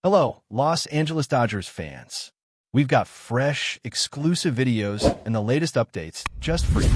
Hello, Los Angeles Dodgers fans. We've got fresh, exclusive videos and the latest updates just for you.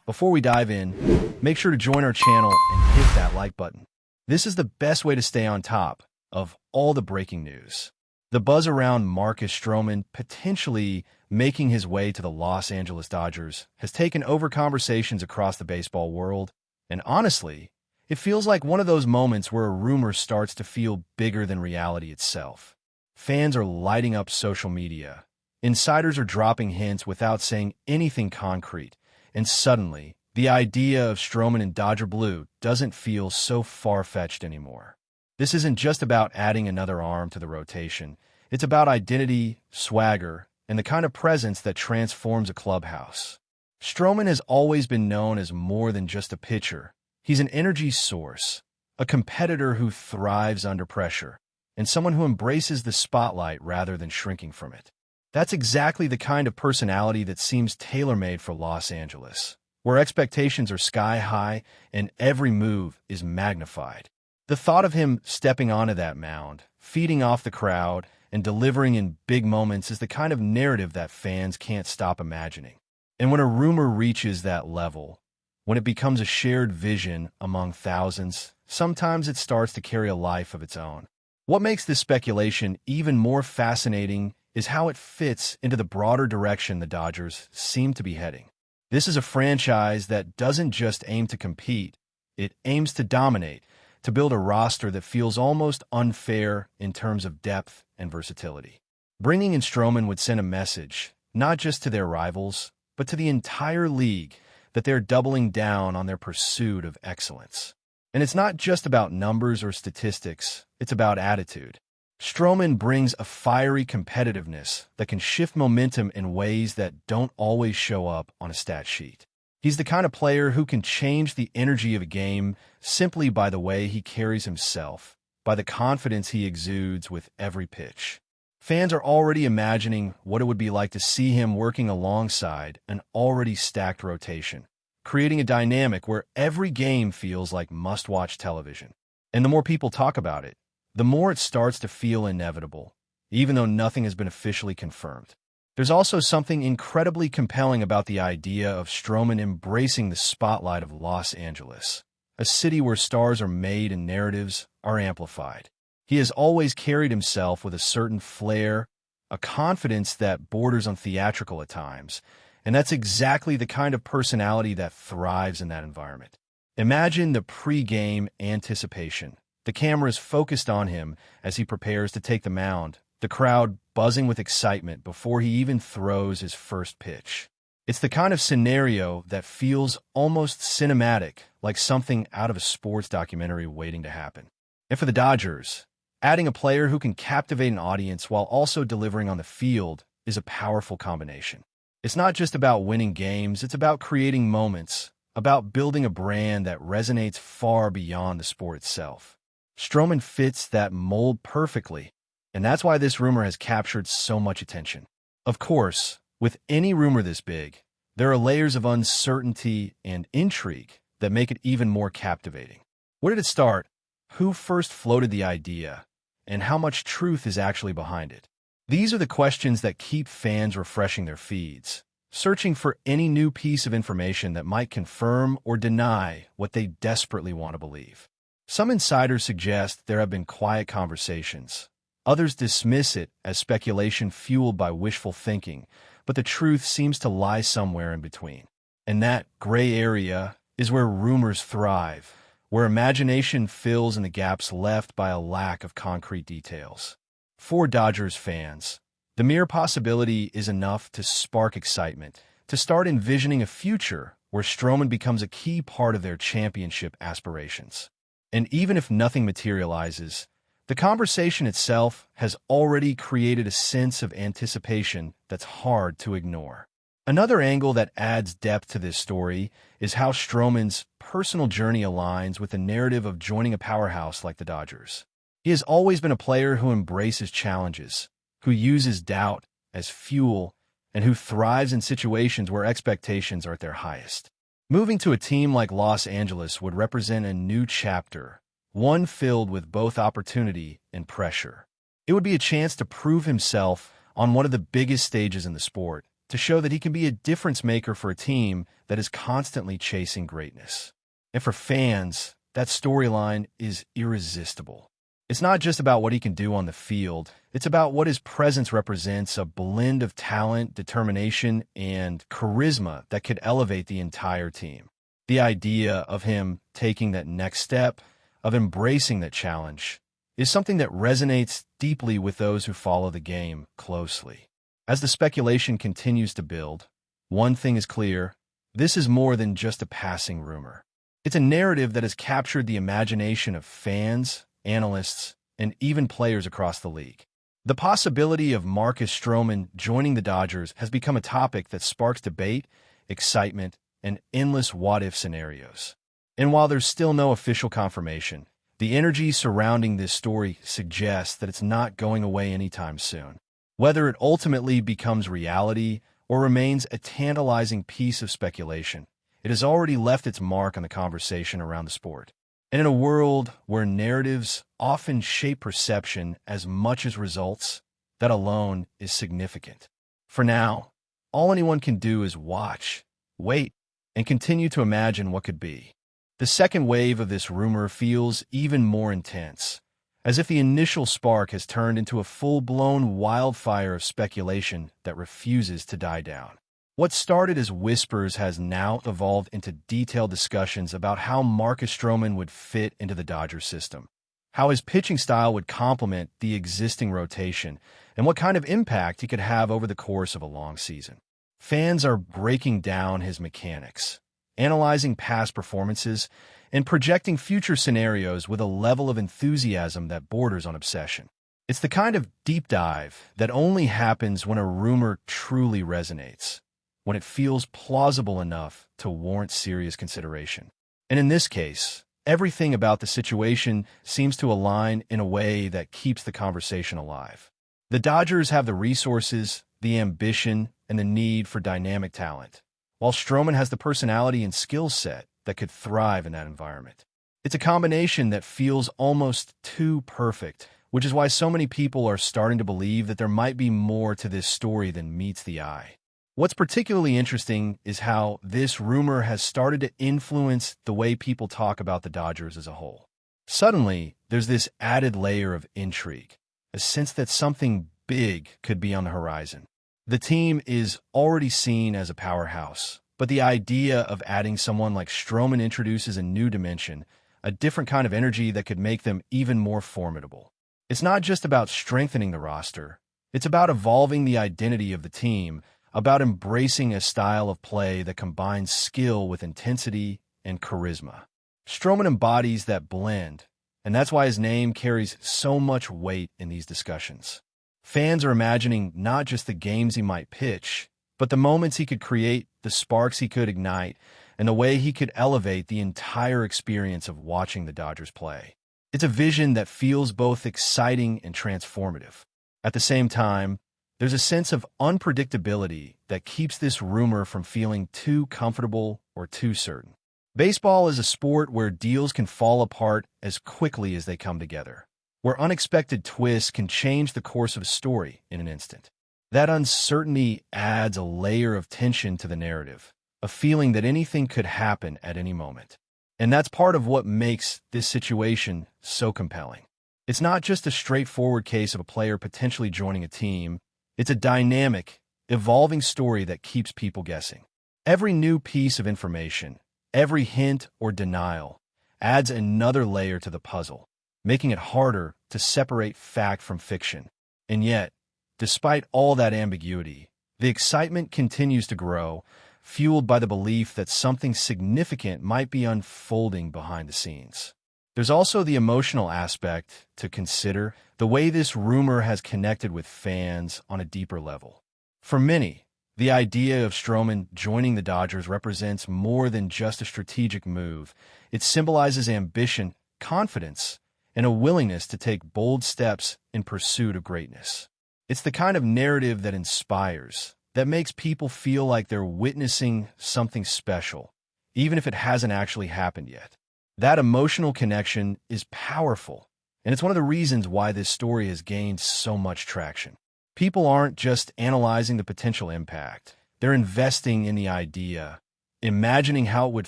Before we dive in, make sure to join our channel and hit that like button. This is the best way to stay on top of all the breaking news. The buzz around Marcus Strowman potentially making his way to the Los Angeles Dodgers has taken over conversations across the baseball world, and honestly, it feels like one of those moments where a rumor starts to feel bigger than reality itself. Fans are lighting up social media. Insiders are dropping hints without saying anything concrete. And suddenly, the idea of Strowman in Dodger blue doesn't feel so far-fetched anymore. This isn't just about adding another arm to the rotation. It's about identity, swagger, and the kind of presence that transforms a clubhouse. Strowman has always been known as more than just a pitcher. He's an energy source, a competitor who thrives under pressure, and someone who embraces the spotlight rather than shrinking from it. That's exactly the kind of personality that seems tailor-made for Los Angeles, where expectations are sky-high and every move is magnified. The thought of him stepping onto that mound, feeding off the crowd, and delivering in big moments is the kind of narrative that fans can't stop imagining. And when a rumor reaches that level, when it becomes a shared vision among thousands, sometimes it starts to carry a life of its own. What makes this speculation even more fascinating is how it fits into the broader direction the Dodgers seem to be heading. This is a franchise that doesn't just aim to compete, it aims to dominate, to build a roster that feels almost unfair in terms of depth and versatility. Bringing in Strowman would send a message, not just to their rivals, but to the entire league, that they're doubling down on their pursuit of excellence. And it's not just about numbers or statistics, it's about attitude. Strowman brings a fiery competitiveness that can shift momentum in ways that don't always show up on a stat sheet. He's the kind of player who can change the energy of a game simply by the way he carries himself, by the confidence he exudes with every pitch. Fans are already imagining what it would be like to see him working alongside an already stacked rotation, creating a dynamic where every game feels like must-watch television. And the more people talk about it, the more it starts to feel inevitable, even though nothing has been officially confirmed. There's also something incredibly compelling about the idea of Strowman embracing the spotlight of Los Angeles, a city where stars are made and narratives are amplified. He has always carried himself with a certain flair, a confidence that borders on theatrical at times, and that's exactly the kind of personality that thrives in that environment. Imagine the pre-game anticipation. The camera is focused on him as he prepares to take the mound, the crowd buzzing with excitement before he even throws his first pitch. It's the kind of scenario that feels almost cinematic, like something out of a sports documentary waiting to happen. And for the Dodgers, adding a player who can captivate an audience while also delivering on the field is a powerful combination. It's not just about winning games, it's about creating moments, about building a brand that resonates far beyond the sport itself. Strowman fits that mold perfectly, and that's why this rumor has captured so much attention. Of course, with any rumor this big, there are layers of uncertainty and intrigue that make it even more captivating. Where did it start? Who first floated the idea? And how much truth is actually behind it? These are the questions that keep fans refreshing their feeds, searching for any new piece of information that might confirm or deny what they desperately want to believe. Some insiders suggest there have been quiet conversations. Others dismiss it as speculation fueled by wishful thinking, but the truth seems to lie somewhere in between. And that gray area is where rumors thrive, where imagination fills in the gaps left by a lack of concrete details. For Dodgers fans, the mere possibility is enough to spark excitement, to start envisioning a future where Strowman becomes a key part of their championship aspirations. And even if nothing materializes, the conversation itself has already created a sense of anticipation that's hard to ignore. Another angle that adds depth to this story is how Strowman's personal journey aligns with the narrative of joining a powerhouse like the Dodgers. He has always been a player who embraces challenges, who uses doubt as fuel, and who thrives in situations where expectations are at their highest. Moving to a team like Los Angeles would represent a new chapter, one filled with both opportunity and pressure. It would be a chance to prove himself on one of the biggest stages in the sport, to show that he can be a difference maker for a team that is constantly chasing greatness. And for fans, that storyline is irresistible. It's not just about what he can do on the field, it's about what his presence represents, a blend of talent, determination, and charisma that could elevate the entire team. The idea of him taking that next step, of embracing that challenge, is something that resonates deeply with those who follow the game closely. As the speculation continues to build, one thing is clear: this is more than just a passing rumor. It's a narrative that has captured the imagination of fans, analysts, and even players across the league. The possibility of Marcus Strowman joining the Dodgers has become a topic that sparks debate, excitement, and endless what-if scenarios. And while there's still no official confirmation, the energy surrounding this story suggests that it's not going away anytime soon. Whether it ultimately becomes reality or remains a tantalizing piece of speculation, it has already left its mark on the conversation around the sport. And in a world where narratives often shape perception as much as results, that alone is significant. For now, all anyone can do is watch, wait, and continue to imagine what could be. The second wave of this rumor feels even more intense, as if the initial spark has turned into a full-blown wildfire of speculation that refuses to die down. What started as whispers has now evolved into detailed discussions about how Marcus Strowman would fit into the Dodgers system, how his pitching style would complement the existing rotation, and what kind of impact he could have over the course of a long season. Fans are breaking down his mechanics, analyzing past performances, and projecting future scenarios with a level of enthusiasm that borders on obsession. It's the kind of deep dive that only happens when a rumor truly resonates, when it feels plausible enough to warrant serious consideration. And in this case, everything about the situation seems to align in a way that keeps the conversation alive. The Dodgers have the resources, the ambition, and the need for dynamic talent, while Strowman has the personality and skill set that could thrive in that environment. It's a combination that feels almost too perfect, which is why so many people are starting to believe that there might be more to this story than meets the eye. What's particularly interesting is how this rumor has started to influence the way people talk about the Dodgers as a whole. Suddenly, there's this added layer of intrigue, a sense that something big could be on the horizon. The team is already seen as a powerhouse, but the idea of adding someone like Strowman introduces a new dimension, a different kind of energy that could make them even more formidable. It's not just about strengthening the roster, it's about evolving the identity of the team, about embracing a style of play that combines skill with intensity and charisma. Strowman embodies that blend, and that's why his name carries so much weight in these discussions. Fans are imagining not just the games he might pitch, but the moments he could create, the sparks he could ignite, and the way he could elevate the entire experience of watching the Dodgers play. It's a vision that feels both exciting and transformative. At the same time, there's a sense of unpredictability that keeps this rumor from feeling too comfortable or too certain. Baseball is a sport where deals can fall apart as quickly as they come together, where unexpected twists can change the course of a story in an instant. That uncertainty adds a layer of tension to the narrative, a feeling that anything could happen at any moment. And that's part of what makes this situation so compelling. It's not just a straightforward case of a player potentially joining a team. It's a dynamic, evolving story that keeps people guessing. Every new piece of information, every hint or denial, adds another layer to the puzzle, making it harder to separate fact from fiction. And yet, despite all that ambiguity, the excitement continues to grow, fueled by the belief that something significant might be unfolding behind the scenes. There's also the emotional aspect to consider, the way this rumor has connected with fans on a deeper level. For many, the idea of Strowman joining the Dodgers represents more than just a strategic move. It symbolizes ambition, confidence, and a willingness to take bold steps in pursuit of greatness. It's the kind of narrative that inspires, that makes people feel like they're witnessing something special, even if it hasn't actually happened yet. That emotional connection is powerful, And it's one of the reasons why this story has gained so much traction. People aren't just analyzing the potential impact. They're investing in the idea, imagining how it would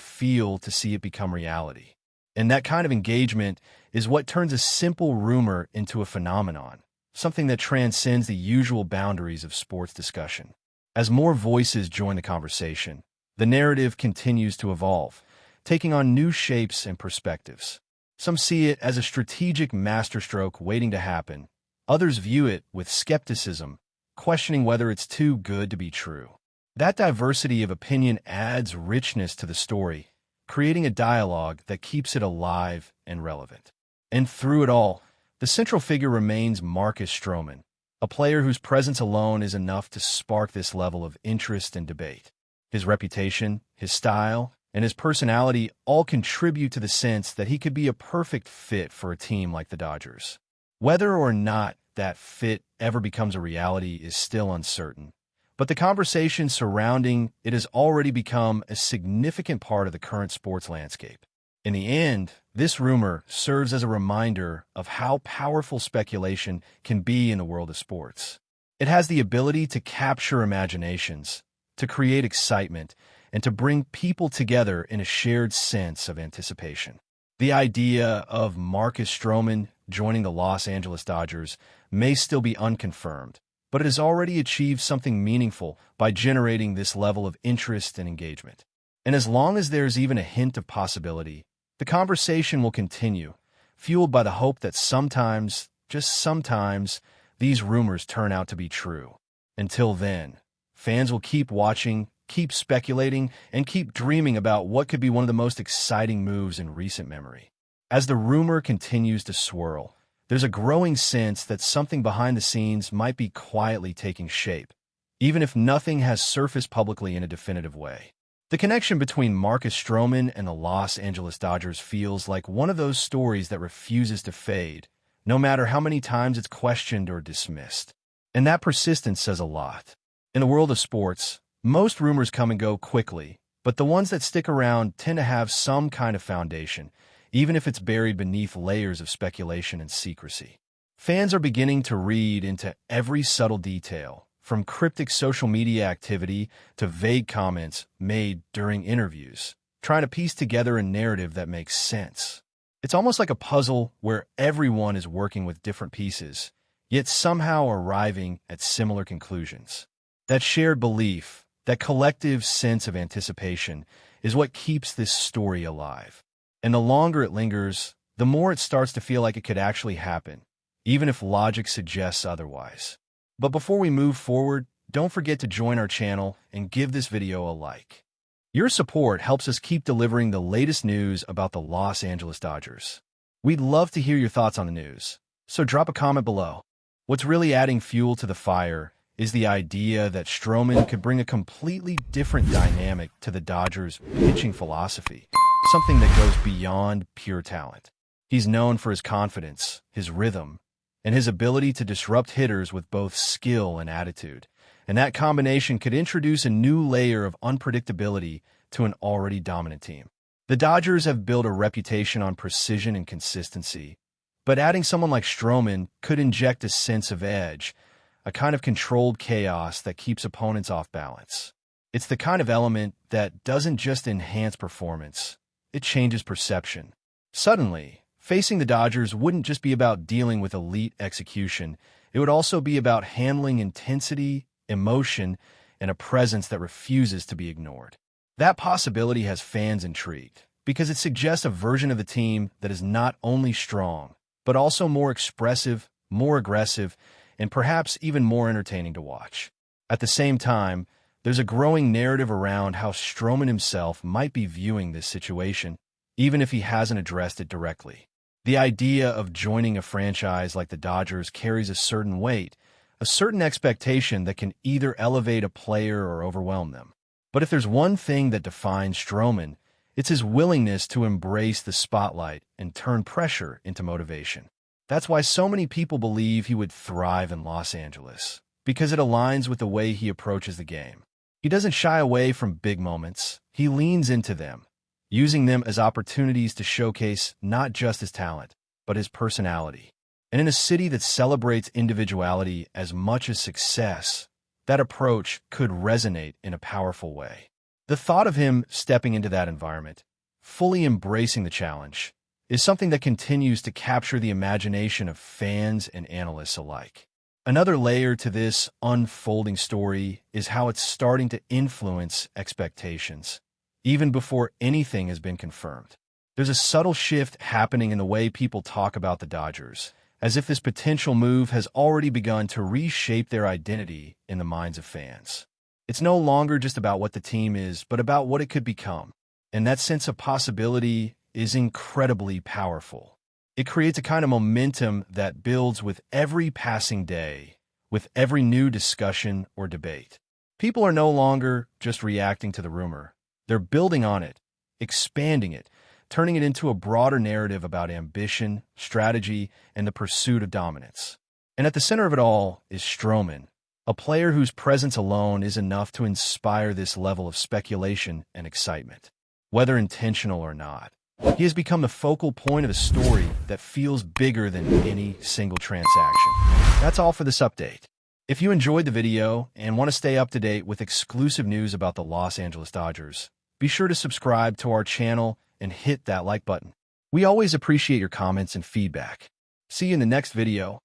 feel to see it become reality. And that kind of engagement is what turns a simple rumor into a phenomenon, something that transcends the usual boundaries of sports discussion. As more voices join the conversation, the narrative continues to evolve, taking on new shapes and perspectives. Some see it as a strategic masterstroke waiting to happen. Others view it with skepticism, questioning whether it's too good to be true. That diversity of opinion adds richness to the story, creating a dialogue that keeps it alive and relevant. And through it all, the central figure remains Marcus Strowman, a player whose presence alone is enough to spark this level of interest and debate. His reputation, his style, and his personality all contribute to the sense that he could be a perfect fit for a team like the Dodgers. Whether or not that fit ever becomes a reality is still uncertain, but the conversation surrounding it has already become a significant part of the current sports landscape. In the end, this rumor serves as a reminder of how powerful speculation can be in the world of sports. It has the ability to capture imaginations, to create excitement, and to bring people together in a shared sense of anticipation. The idea of Marcus Strowman joining the Los Angeles Dodgers may still be unconfirmed, but it has already achieved something meaningful by generating this level of interest and engagement. And as long as there's even a hint of possibility, the conversation will continue, fueled by the hope that sometimes, just sometimes, these rumors turn out to be true. Until then, fans will keep watching, keep speculating, and keep dreaming about what could be one of the most exciting moves in recent memory. As the rumor continues to swirl, there's a growing sense that something behind the scenes might be quietly taking shape, even if nothing has surfaced publicly in a definitive way. The connection between Marcus Strowman and the Los Angeles Dodgers feels like one of those stories that refuses to fade, no matter how many times it's questioned or dismissed. And that persistence says a lot. In the world of sports, most rumors come and go quickly, but the ones that stick around tend to have some kind of foundation, even if it's buried beneath layers of speculation and secrecy. Fans are beginning to read into every subtle detail, from cryptic social media activity to vague comments made during interviews, trying to piece together a narrative that makes sense. It's almost like a puzzle where everyone is working with different pieces, yet somehow arriving at similar conclusions. That shared belief, that collective sense of anticipation, is what keeps this story alive. And the longer it lingers, the more it starts to feel like it could actually happen, even if logic suggests otherwise. But before we move forward, don't forget to join our channel and give this video a like. Your support helps us keep delivering the latest news about the Los Angeles Dodgers. We'd love to hear your thoughts on the news, so drop a comment below. What's really adding fuel to the fire is the idea that Strowman could bring a completely different dynamic to the Dodgers' pitching philosophy, something that goes beyond pure talent. He's known for his confidence, his rhythm, and his ability to disrupt hitters with both skill and attitude. And that combination could introduce a new layer of unpredictability to an already dominant team. The Dodgers have built a reputation on precision and consistency, but adding someone like Strowman could inject a sense of edge, a kind of controlled chaos that keeps opponents off balance. It's the kind of element that doesn't just enhance performance, it changes perception. Suddenly, facing the Dodgers wouldn't just be about dealing with elite execution, it would also be about handling intensity, emotion, and a presence that refuses to be ignored. That possibility has fans intrigued, because it suggests a version of the team that is not only strong, but also more expressive, more aggressive, and perhaps even more entertaining to watch. At the same time, there's a growing narrative around how Strowman himself might be viewing this situation, even if he hasn't addressed it directly. The idea of joining a franchise like the Dodgers carries a certain weight, a certain expectation that can either elevate a player or overwhelm them. But if there's one thing that defines Strowman, it's his willingness to embrace the spotlight and turn pressure into motivation. That's why so many people believe he would thrive in Los Angeles, because it aligns with the way he approaches the game. He doesn't shy away from big moments, he leans into them, using them as opportunities to showcase not just his talent, but his personality. And in a city that celebrates individuality as much as success, that approach could resonate in a powerful way. The thought of him stepping into that environment, fully embracing the challenge, is something that continues to capture the imagination of fans and analysts alike. Another layer to this unfolding story is how it's starting to influence expectations, even before anything has been confirmed. There's a subtle shift happening in the way people talk about the Dodgers, as if this potential move has already begun to reshape their identity in the minds of fans. It's no longer just about what the team is, but about what it could become. And that sense of possibility is incredibly powerful. It creates a kind of momentum that builds with every passing day, with every new discussion or debate. People are no longer just reacting to the rumor. They're building on it, expanding it, turning it into a broader narrative about ambition, strategy, and the pursuit of dominance. And at the center of it all is Strowman, a player whose presence alone is enough to inspire this level of speculation and excitement, whether intentional or not. He has become the focal point of a story that feels bigger than any single transaction. That's all for this update. If you enjoyed the video and want to stay up to date with exclusive news about the Los Angeles Dodgers, be sure to subscribe to our channel and hit that like button. We always appreciate your comments and feedback. See you in the next video.